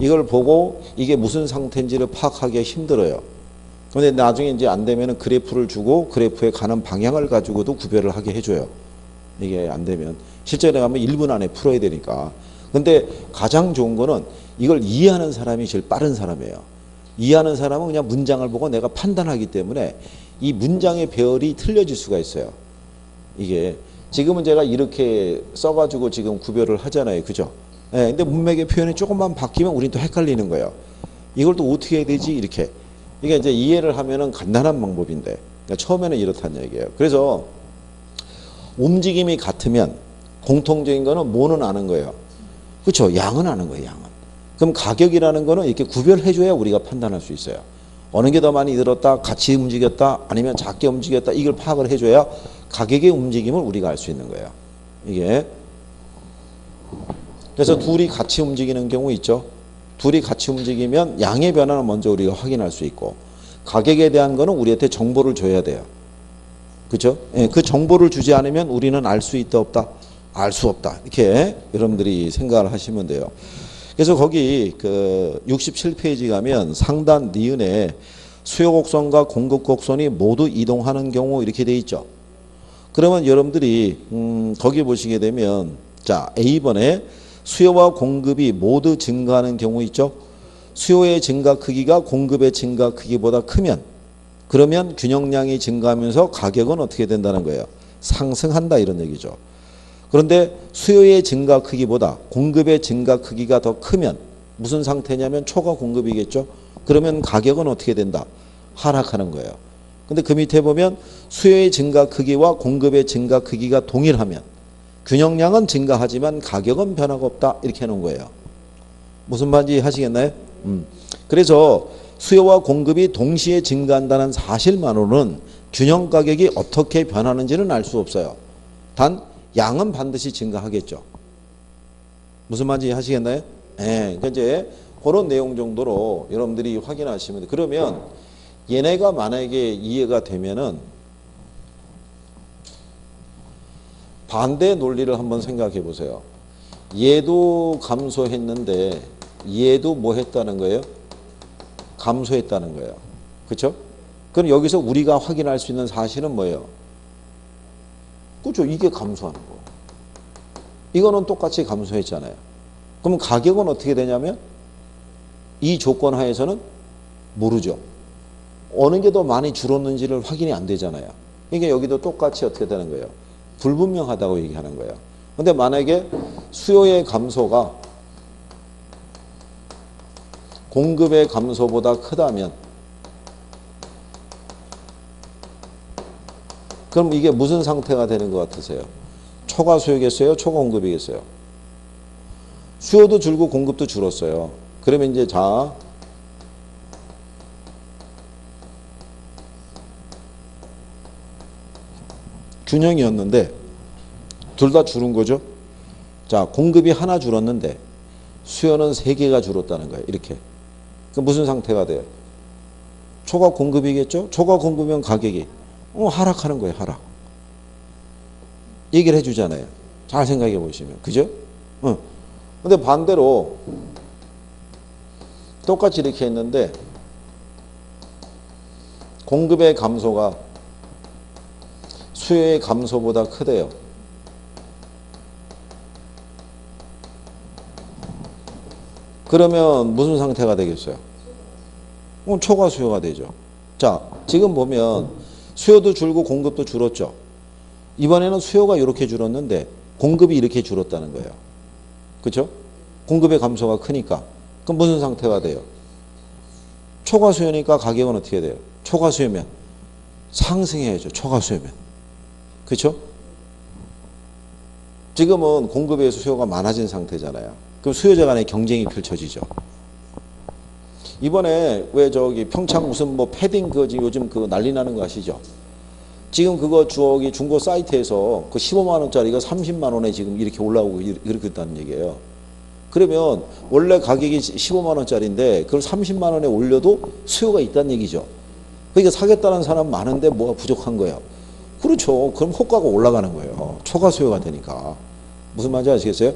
A: 이걸 보고 이게 무슨 상태인지를 파악하기가 힘들어요. 그런데 나중에 이제 안 되면은 그래프를 주고 그래프에 가는 방향을 가지고도 구별을 하게 해줘요. 이게 안 되면 실전에 가면 1분 안에 풀어야 되니까. 근데 가장 좋은 거는 이걸 이해하는 사람이 제일 빠른 사람이에요. 이해하는 사람은 그냥 문장을 보고 내가 판단하기 때문에 이 문장의 배열이 틀려질 수가 있어요. 이게 지금은 제가 이렇게 써가지고 지금 구별을 하잖아요. 그죠? 예, 근데 문맥의 표현이 조금만 바뀌면 우린 또 헷갈리는 거예요. 이걸 또 어떻게 해야 되지? 이렇게. 이게 이제 이해를 하면은 간단한 방법인데 그러니까 처음에는 이렇다는 얘기예요. 그래서 움직임이 같으면 공통적인 거는 뭐는 아는 거예요. 그렇죠? 양은 아는 거예요. 양은. 그럼 가격이라는 거는 이렇게 구별해줘야 우리가 판단할 수 있어요. 어느 게 더 많이 늘었다, 같이 움직였다, 아니면 작게 움직였다 이걸 파악을 해줘야 가격의 움직임을 우리가 알 수 있는 거예요. 이게. 그래서 둘이 같이 움직이는 경우 있죠. 둘이 같이 움직이면 양의 변화는 먼저 우리가 확인할 수 있고 가격에 대한 거는 우리한테 정보를 줘야 돼요. 그렇죠? 예, 그 정보를 주지 않으면 우리는 알 수 있다 없다? 알 수 없다. 이렇게 여러분들이 생각을 하시면 돼요. 그래서 거기 그 67페이지 가면 상단 니은에 수요 곡선과 공급 곡선이 모두 이동하는 경우 이렇게 돼 있죠. 그러면 여러분들이 거기 보시게 되면 자 A번에 수요와 공급이 모두 증가하는 경우 있죠. 수요의 증가 크기가 공급의 증가 크기보다 크면 그러면 균형량이 증가하면서 가격은 어떻게 된다는 거예요? 상승한다 이런 얘기죠. 그런데 수요의 증가 크기보다 공급의 증가 크기가 더 크면 무슨 상태냐면 초과 공급이겠죠. 그러면 가격은 어떻게 된다? 하락하는 거예요. 근데 그 밑에 보면 수요의 증가 크기와 공급의 증가 크기가 동일하면 균형량은 증가하지만 가격은 변화가 없다 이렇게 해놓은 거예요. 무슨 말인지 하시겠나요? 그래서 수요와 공급이 동시에 증가한다는 사실만으로는 균형 가격이 어떻게 변하는지는 알 수 없어요. 단 양은 반드시 증가하겠죠. 무슨 말인지 하시겠나요? 예, 이제 그런 내용 정도로 여러분들이 확인하시면 돼요. 그러면 얘네가 만약에 이해가 되면은 반대 논리를 한번 생각해 보세요. 얘도 감소했는데 얘도 뭐 했다는 거예요? 감소했다는 거예요. 그렇죠? 그럼 여기서 우리가 확인할 수 있는 사실은 뭐예요? 그렇죠? 이게 감소하는 거. 이거는 똑같이 감소했잖아요. 그럼 가격은 어떻게 되냐면 이 조건 하에서는 모르죠. 어느 게 더 많이 줄었는지를 확인이 안 되잖아요. 이게 여기도 똑같이 어떻게 되는 거예요? 불분명하다고 얘기하는 거예요. 근데 만약에 수요의 감소가 공급의 감소보다 크다면 그럼 이게 무슨 상태가 되는 것 같으세요? 초과 수요겠어요? 초과 공급이겠어요? 수요도 줄고 공급도 줄었어요. 그러면 이제 자 균형이었는데 둘 다 줄은 거죠. 자, 공급이 하나 줄었는데 수요는 3개가 줄었다는 거예요. 이렇게. 그 무슨 상태가 돼요? 초과 공급이겠죠? 초과 공급이면 가격이 하락하는 거예요. 하락. 얘기를 해주잖아요. 잘 생각해 보시면. 그죠? 근데 반대로 똑같이 이렇게 했는데 공급의 감소가 수요의 감소보다 크대요. 그러면 무슨 상태가 되겠어요? 초과 수요가 되죠. 자, 지금 보면 수요도 줄고 공급도 줄었죠. 이번에는 수요가 이렇게 줄었는데 공급이 이렇게 줄었다는 거예요. 그렇죠? 공급의 감소가 크니까. 그럼 무슨 상태가 돼요? 초과 수요니까 가격은 어떻게 돼요? 초과 수요면 상승해야죠. 초과 수요면. 그렇죠? 지금은 공급에 비해서 수요가 많아진 상태잖아요. 그럼 수요자 간의 경쟁이 펼쳐지죠. 이번에 왜 저기 평창 무슨 뭐 패딩 그 요즘 그 난리 나는 거 아시죠? 지금 그거 저기 중고 사이트에서 그 15만 원짜리가 30만 원에 지금 이렇게 올라오고 이렇게 있다는 얘기예요. 그러면 원래 가격이 15만 원짜리인데 그걸 30만 원에 올려도 수요가 있다는 얘기죠. 그러니까 사겠다는 사람 많은데 뭐가 부족한 거예요. 그렇죠. 그럼 호가가 올라가는 거예요. 초과 수요가 되니까. 무슨 말인지 아시겠어요?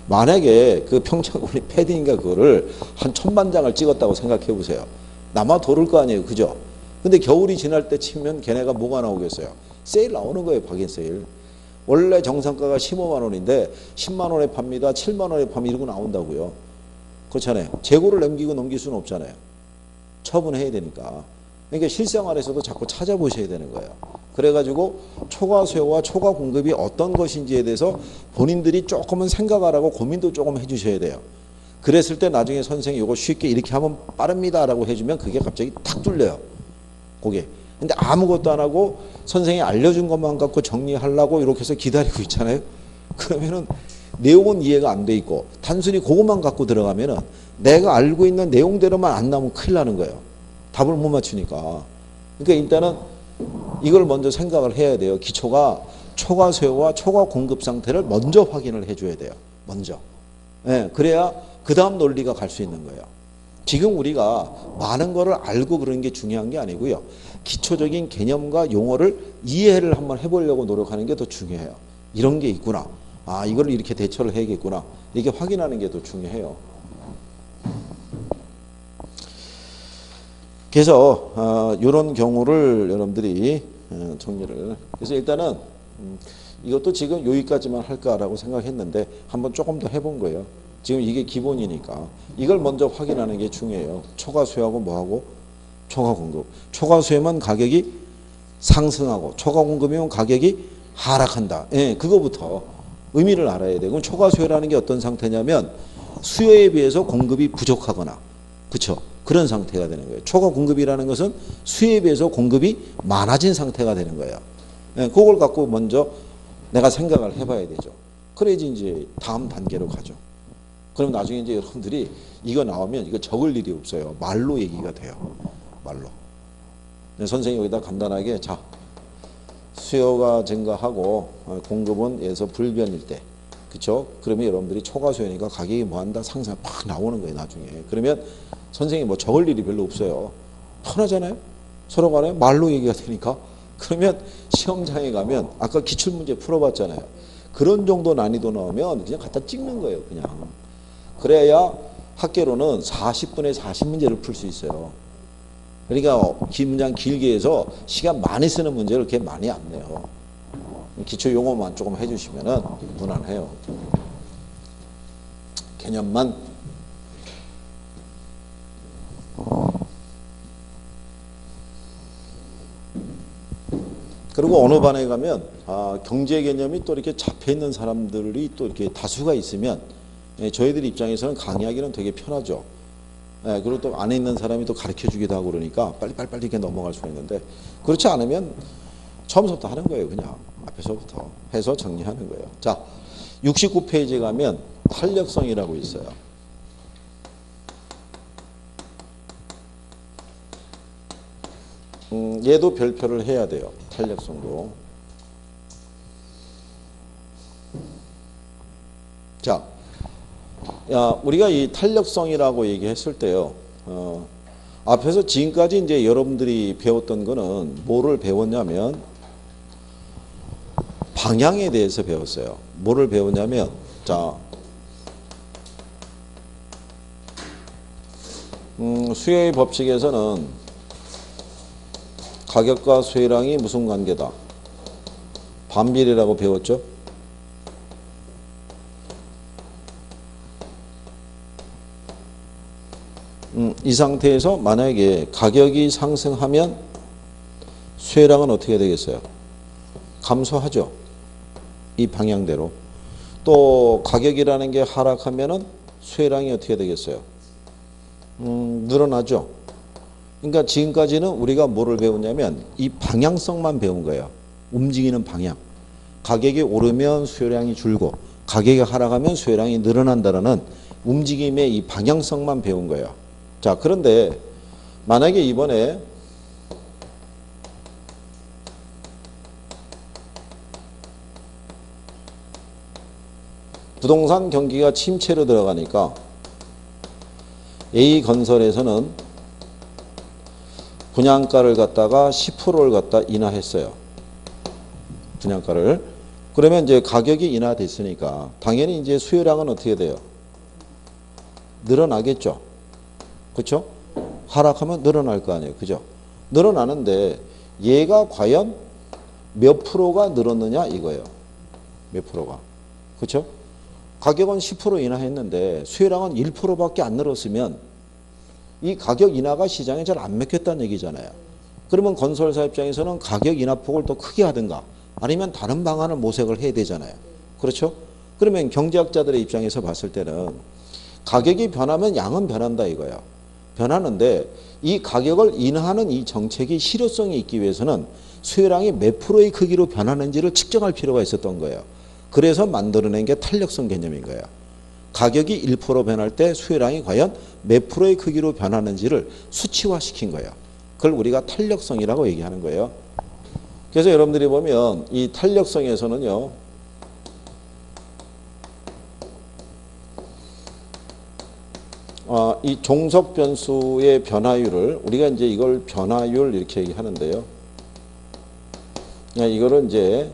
A: 만약에 그 평창 우리 패딩인가 그거를 한 1000만 장을 찍었다고 생각해 보세요. 남아 도를 거 아니에요. 그죠? 근데 겨울이 지날 때 치면 걔네가 뭐가 나오겠어요? 세일 나오는 거예요. 박인 세일. 원래 정상가가 15만 원인데 10만 원에 팝니다. 7만 원에 팝니다. 이러고 나온다고요. 그렇잖아요. 재고를 남기고 넘길 수는 없잖아요. 처분해야 되니까. 그러니까 실생활에서도 자꾸 찾아보셔야 되는 거예요. 그래가지고 초과 수요와 초과 공급이 어떤 것인지에 대해서 본인들이 조금은 생각하라고 고민도 조금 해주셔야 돼요. 그랬을 때 나중에 선생님이 이거 쉽게 이렇게 하면 빠릅니다 라고 해주면 그게 갑자기 탁 뚫려요. 그게. 근데 아무것도 안 하고 선생님이 알려준 것만 갖고 정리하려고 이렇게 해서 기다리고 있잖아요. 그러면은 내용은 이해가 안 돼 있고 단순히 그것만 갖고 들어가면은 내가 알고 있는 내용대로만 안 나오면 큰일 나는 거예요. 답을 못 맞추니까. 그러니까 일단은 이걸 먼저 생각을 해야 돼요. 기초가 초과 수요와 초과 공급 상태를 먼저 확인을 해줘야 돼요. 먼저. 예, 그래야 그 다음 논리가 갈 수 있는 거예요. 지금 우리가 많은 거를 알고 그러는 게 중요한 게 아니고요. 기초적인 개념과 용어를 이해를 한번 해보려고 노력하는 게 더 중요해요. 이런 게 있구나. 아, 이걸 이렇게 대처를 해야겠구나. 이렇게 확인하는 게 더 중요해요. 그래서 이런 경우를 여러분들이 정리를. 그래서 일단은 이것도 지금 여기까지만 할까라고 생각했는데 한번 조금 더 해본 거예요. 지금 이게 기본이니까 이걸 먼저 확인하는 게 중요해요. 초과 수요하고 뭐하고? 초과 공급. 초과 수요면 가격이 상승하고 초과 공급이면 가격이 하락한다. 예, 그거부터 의미를 알아야 되고 초과 수요라는 게 어떤 상태냐면 수요에 비해서 공급이 부족하거나 그렇죠? 그런 상태가 되는 거예요. 초과 공급이라는 것은 수요에 비해서 공급이 많아진 상태가 되는 거예요. 예, 그걸 갖고 먼저 내가 생각을 해봐야 되죠. 그래야지 이제 다음 단계로 가죠. 그럼 나중에 이제 여러분들이 이거 나오면 이거 적을 일이 없어요. 말로 얘기가 돼요. 말로. 선생님이 여기다 간단하게 자 수요가 증가하고 공급은 예서 불변일 때 그렇죠? 그러면 여러분들이 초과 수요니까 가격이 뭐한다 상승 팍 나오는 거예요. 나중에. 그러면 선생님이 뭐 적을 일이 별로 없어요. 편하잖아요. 서로 간에 말로 얘기가 되니까. 그러면 시험장에 가면 아까 기출문제 풀어봤잖아요. 그런 정도 난이도 나오면 그냥 갖다 찍는 거예요. 그냥. 그래야 학계로는 40분에 40문제를 풀 수 있어요. 그러니까 문장 길게 해서 시간 많이 쓰는 문제를 그렇게 많이 안 내요. 기초 용어만 조금 해주시면 무난해요. 개념만. 그리고 어느 반에 가면 경제 개념이 또 이렇게 잡혀 있는 사람들이 또 이렇게 다수가 있으면 저희들 입장에서는 강의하기는 되게 편하죠. 그리고 또 안에 있는 사람이 또 가르쳐 주기도 하고 그러니까 빨리빨리 이렇게 넘어갈 수가 있는데 그렇지 않으면 처음부터 하는 거예요. 그냥 앞에서부터 해서 정리하는 거예요. 자, 69페이지 가면 탄력성이라고 있어요. 얘도 별표를 해야 돼요. 탄력성도. 자, 우리가 이 탄력성이라고 얘기했을 때요. 앞에서 지금까지 이제 여러분들이 배웠던 거는 뭐를 배웠냐면 방향에 대해서 배웠어요. 뭐를 배웠냐면 자, 수요의 법칙에서는 가격과 수요량이 무슨 관계다? 반비례라고 배웠죠? 이 상태에서 만약에 가격이 상승하면 수요량은 어떻게 되겠어요? 감소하죠. 이 방향대로. 또 가격이라는 게 하락하면은 수요량이 어떻게 되겠어요? 늘어나죠. 그러니까 지금까지는 우리가 뭐를 배웠냐면 이 방향성만 배운 거예요. 움직이는 방향. 가격이 오르면 수요량이 줄고 가격이 하락하면 수요량이 늘어난다는 움직임의 이 방향성만 배운 거예요. 자, 그런데 만약에 이번에 부동산 경기가 침체로 들어가니까 A건설에서는 분양가를 갖다가 10%를 갖다 인하했어요. 분양가를. 그러면 이제 가격이 인하됐으니까 당연히 이제 수요량은 어떻게 돼요? 늘어나겠죠. 그렇죠? 하락하면 늘어날 거 아니에요. 그죠? 늘어나는데 얘가 과연 몇 프로가 늘었느냐 이거예요. 몇 프로가. 그렇죠? 가격은 10% 인하했는데 수요량은 1%밖에 안 늘었으면 이 가격 인하가 시장에 잘 안 먹혔다는 얘기잖아요. 그러면 건설사 입장에서는 가격 인하폭을 더 크게 하든가 아니면 다른 방안을 모색을 해야 되잖아요. 그렇죠? 그러면 경제학자들의 입장에서 봤을 때는 가격이 변하면 양은 변한다 이거예요. 변하는데 이 가격을 인하하는 이 정책이 실효성이 있기 위해서는 수요량이 몇 프로의 크기로 변하는지를 측정할 필요가 있었던 거예요. 그래서 만들어낸 게 탄력성 개념인 거예요. 가격이 1% 변할 때 수요량이 과연 몇 프로의 크기로 변하는지를 수치화시킨 거예요. 그걸 우리가 탄력성이라고 얘기하는 거예요. 그래서 여러분들이 보면 이 탄력성에서는요. 이 종속 변수의 변화율을 우리가 이제 이걸 변화율 이렇게 얘기하는데요. 그냥 이거를 이제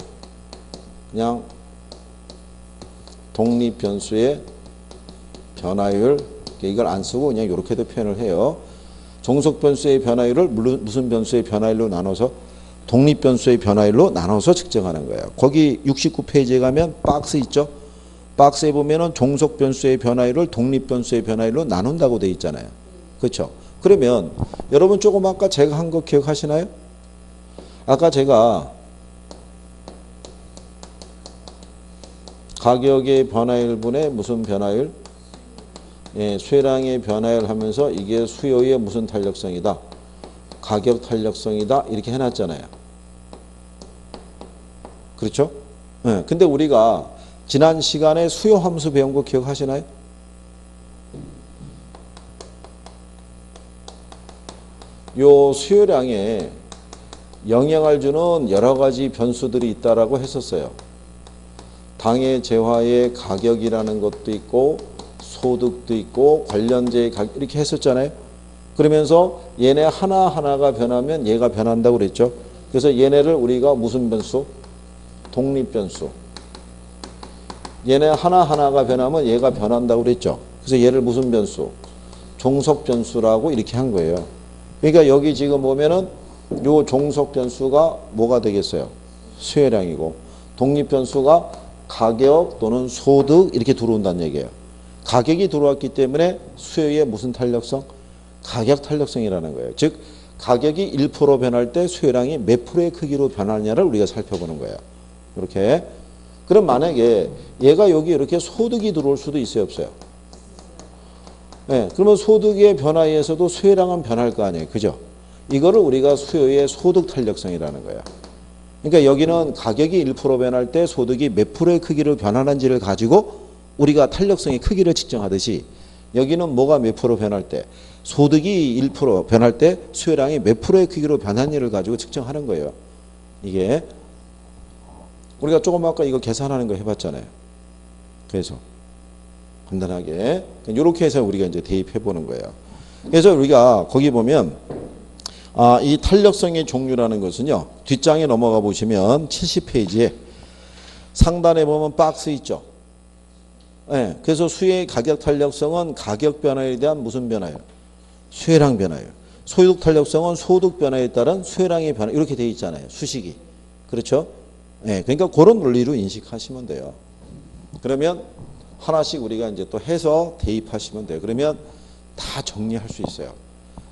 A: 그냥 독립 변수의 변화율 이걸 안 쓰고 그냥 이렇게도 표현을 해요. 종속 변수의 변화율을 무슨 변수의 변화율로 나눠서 독립 변수의 변화율로 나눠서 측정하는 거예요. 거기 69페이지에 가면 박스 있죠. 박스에 보면은 종속 변수의 변화율을 독립 변수의 변화율로 나눈다고 돼 있잖아요. 그렇죠? 그러면 여러분 조금 아까 제가 한 거 기억하시나요? 아까 제가 가격의 변화율분의 무슨 변화율? 예, 수요량의 변화율 하면서 이게 수요의 무슨 탄력성이다? 가격 탄력성이다. 이렇게 해놨잖아요. 그렇죠? 예, 근데 우리가 지난 시간에 수요 함수 배운 거 기억하시나요? 요 수요량에 영향을 주는 여러 가지 변수들이 있다라고 했었어요. 당해 재화의 가격이라는 것도 있고 소득도 있고 관련재의 가격 이렇게 했었잖아요. 그러면서 얘네 하나하나가 변하면 얘가 변한다고 그랬죠. 그래서 얘네를 우리가 무슨 변수? 독립 변수. 얘네 하나하나가 변하면 얘가 변한다고 그랬죠. 그래서 얘를 무슨 변수? 종속 변수라고 이렇게 한 거예요. 그러니까 여기 지금 보면은 요 종속 변수가 뭐가 되겠어요? 수요량이고 독립 변수가 가격 또는 소득 이렇게 들어온다는 얘기예요. 가격이 들어왔기 때문에 수요의 무슨 탄력성? 가격 탄력성이라는 거예요. 즉 가격이 1% 변할 때 수요량이 몇 프로의 크기로 변하느냐를 우리가 살펴보는 거예요. 이렇게. 그럼 만약에 얘가 여기 이렇게 소득이 들어올 수도 있어요, 없어요? 네, 그러면 소득의 변화에 의해서도 수요량은 변할 거 아니에요. 그죠? 이거를 우리가 수요의 소득 탄력성이라는 거예요. 그러니까 여기는 가격이 1% 변할 때 소득이 몇 프로의 크기로 변하는지를 가지고 우리가 탄력성의 크기를 측정하듯이 여기는 뭐가 몇 프로 변할 때 소득이 1% 변할 때 수요량이 몇 프로의 크기로 변하는지를 가지고 측정하는 거예요. 이게 우리가 조금 아까 이거 계산하는 거 해봤잖아요. 그래서 간단하게. 이렇게 해서 우리가 이제 대입해 보는 거예요. 그래서 우리가 거기 보면 이 탄력성의 종류라는 것은요. 뒷장에 넘어가 보시면 70페이지에 상단에 보면 박스 있죠. 네, 그래서 수의 가격 탄력성은 가격 변화에 대한 무슨 변화예요? 수혜랑 변화예요. 소득 탄력성은 소득 변화에 따른 수혜랑의 변화. 이렇게 되어 있잖아요. 수식이. 그렇죠? 네, 그러니까 그런 논리로 인식하시면 돼요. 그러면 하나씩 우리가 이제 또 해서 대입하시면 돼요. 그러면 다 정리할 수 있어요.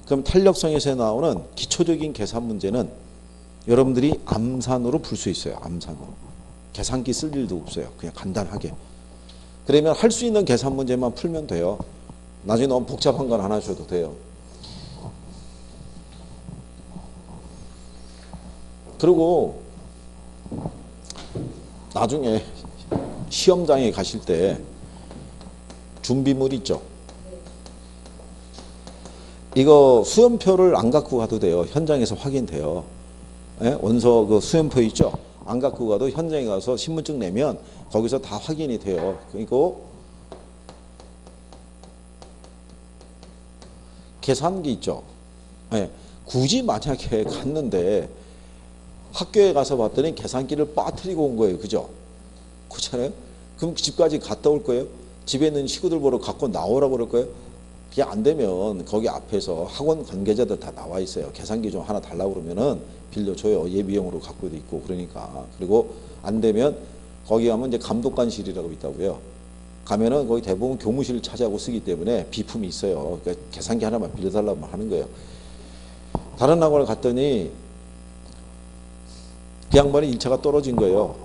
A: 그럼 탄력성에서 나오는 기초적인 계산 문제는 여러분들이 암산으로 풀 수 있어요. 암산으로. 계산기 쓸 일도 없어요. 그냥 간단하게. 그러면 할 수 있는 계산 문제만 풀면 돼요. 나중에 너무 복잡한 건 안 하셔도 돼요. 그리고 나중에 시험장에 가실 때 준비물 있죠. 이거 수험표를 안 갖고 가도 돼요. 현장에서 확인돼요. 예? 원서 그 수험표 있죠. 안 갖고 가도 현장에 가서 신분증 내면 거기서 다 확인이 돼요. 그리고 계산기 있죠. 예. 굳이 만약에 갔는데 학교에 가서 봤더니 계산기를 빠뜨리고 온 거예요. 그죠? 그렇잖아요? 그럼 집까지 갔다 올 거예요? 집에 있는 식구들 보러 갖고 나오라고 그럴 거예요? 그게 안 되면 거기 앞에서 학원 관계자들 다 나와 있어요. 계산기 좀 하나 달라고 그러면은 빌려줘요. 예비용으로 갖고도 있고 그러니까. 그리고 안 되면 거기 가면 이제 감독관실이라고 있다고요. 가면은 거기 대부분 교무실을 차지하고 쓰기 때문에 비품이 있어요. 그러니까 계산기 하나만 빌려달라고 하는 거예요. 다른 학원을 갔더니 그 양반이 1차가 떨어진 거예요.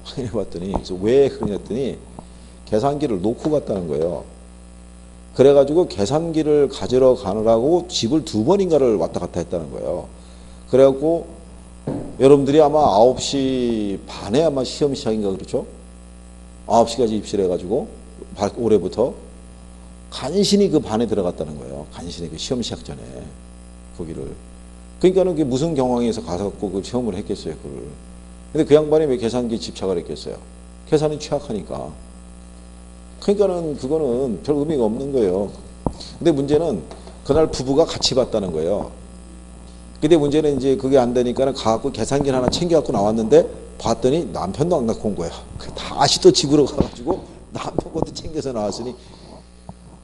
A: 확인해 봤더니. 그래서 왜 그러냐더니 계산기를 놓고 갔다는 거예요. 그래가지고 계산기를 가지러 가느라고 집을 2번인가를 왔다 갔다 했다는 거예요. 그래갖고 여러분들이 아마 9시 반에 아마 시험 시작인가 그렇죠? 9시까지 입실해가지고 올해부터 간신히 그 반에 들어갔다는 거예요. 간신히 그 시험 시작 전에 거기를. 그러니까는 그게 무슨 경황에서 가서 그 시험을 했겠어요, 그걸. 근데 그 양반이 왜 계산기 집착을 했겠어요? 계산이 취약하니까. 그러니까는 그거는 별 의미가 없는 거예요. 근데 문제는 그날 부부가 같이 봤다는 거예요. 근데 문제는 이제 그게 안 되니까는 가갖고 계산기를 하나 챙겨갖고 나왔는데 봤더니 남편도 안 갖고 온 거야. 다시 또 집으로 가가지고 남편 것도 챙겨서 나왔으니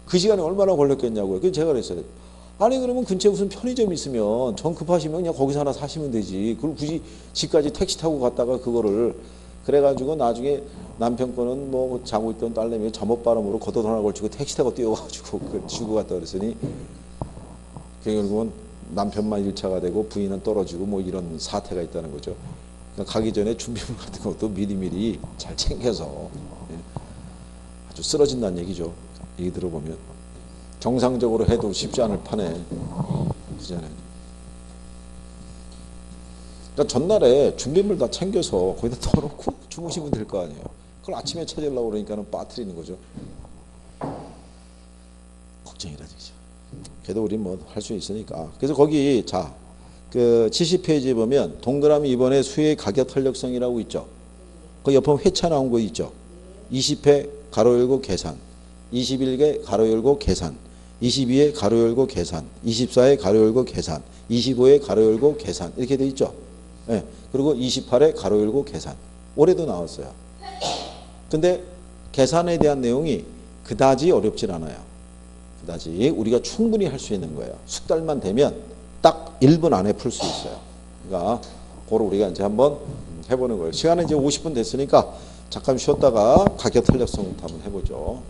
A: 그 시간에 얼마나 걸렸겠냐고요. 그래서 제가 그랬어요. 아니 그러면 근처에 무슨 편의점 있으면 정 급하시면 그냥 거기서 하나 사시면 되지. 그걸 굳이 집까지 택시 타고 갔다가 그거를 그래가지고 나중에 남편 거는 뭐 자고 있던 딸내미 잠옷 바람으로 걷어 하나 걸치고 택시 타고 뛰어가지고 주고 갔다 그랬으니 결국은 남편만 1차가 되고 부인은 떨어지고 뭐 이런 사태가 있다는 거죠. 그러니까 가기 전에 준비물 같은 것도 미리미리 잘 챙겨서 아주 쓰러진다는 얘기죠. 얘기 들어보면. 정상적으로 해도 쉽지 않을 판에 그잖아요. 그러니까 전날에 준비물 다 챙겨서 거기다 넣어놓고 주무시면 될 거 아니에요. 그걸 아침에 찾으려고 그러니까는 빠뜨리는 거죠. 걱정이라 되죠. 그래도 우리 뭐 할 수 있으니까. 그래서 거기 자, 그 70페이지에 보면 동그라미 2번에 수의 가격 탄력성이라고 있죠. 그 옆에 회차 나온 거 있죠. 20회 가로 열고 계산, 21개 가로 열고 계산, 22회 가로 열고 계산, 24회 가로 열고 계산, 25회 가로 열고 계산 이렇게 돼 있죠. 네. 그리고 28회 가로 열고 계산. 올해도 나왔어요. 근데 계산에 대한 내용이 그다지 어렵진 않아요. 그다지 우리가 충분히 할 수 있는 거예요. 숙달만 되면 딱 1분 안에 풀 수 있어요. 그러니까 그걸 우리가 이제 한번 해보는 거예요. 시간은 이제 50분 됐으니까 잠깐 쉬었다가 가격 탄력성부터 한번 해보죠.